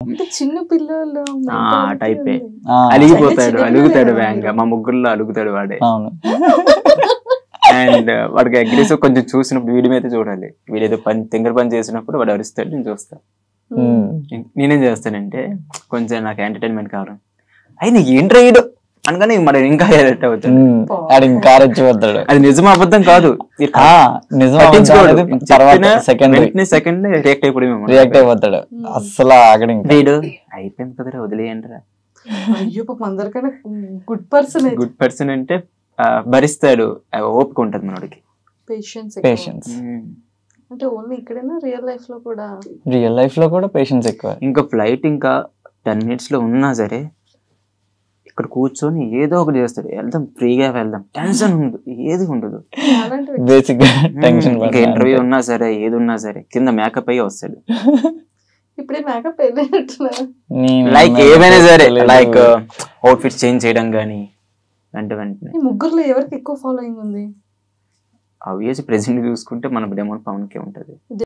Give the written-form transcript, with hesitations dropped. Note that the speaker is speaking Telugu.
అంటే చిన్న పిల్లలు ఆ టైపే అలిగిపోతాడు, అలుగుతాడు వేగంగా. మా ముగ్గురులో అలుగుతాడు వాడే. అవును. అండ్ వాడికి అగ్రెసివ్ కొంచెం చూసినప్పుడు వీడి మీద చూడాలి. వీడేదో తింగర పని చేసినప్పుడు వాడు అరుస్తాడు, నేను చూస్తాను. నేనేం చేస్తానంటే కొంచెం నాకు ఎంటర్టైన్మెంట్ కావాలి, అయి నీకు ఏంట్రా ఈడు అనగానే మరి ఇంకా ఎడిట్ అవుతాడు, ఇంకా రెచ్చిపోతాడు. అది నిజం అబద్ధం కాదు, సెకండ్ రియాక్ట్ అయిపోతాడు. అసలు అక్కడ వీడు అయిపోయింది కదరా వదిలేయండిరా. అయ్యో పాపం అందరికన్నా గుడ్ పర్సన్. గుడ్ పర్సన్ అంటే భరిస్తాడు, ఓపిక ఉంటది మనోడికి, పేషెన్స్. అంటే ఓన్లీ ఇక్కడైనా రియల్ లైఫ్ లో కూడా పేషెన్స్ ఎక్కువ. ఇంకా ఫ్లైట్ ఇంకా 10 minutes లో ఉన్నా సరే ఇక్కడ కూర్చొని ఏదో ఒకటి చేస్తాడు, వెళ్దాం ఫ్రీగా వెళ్దాం, టెన్షన్ ఉండదు, ఏది ఉండదు. Basic tension. ఇంకా ఇంటర్వ్యూ ఉన్నా సరే ఏది ఉన్నా సరే కింద మేకప్ అయ్యి వస్తాడు. ఇప్పుడే మేకప్ లైక్ ఏమైనా సరే, లైక్ అవుట్ఫిట్ చేంజ్ చేయడం గానీ వెంటనే. ముగ్గురులో ఎవరికి ఎక్కువ ఫాలోయింగ్ ఉంది? ఆబ్వియస్ ప్రెజెంట్ చూసుకుంటే మన డెమోన్ పవన్ కే ఉంటది.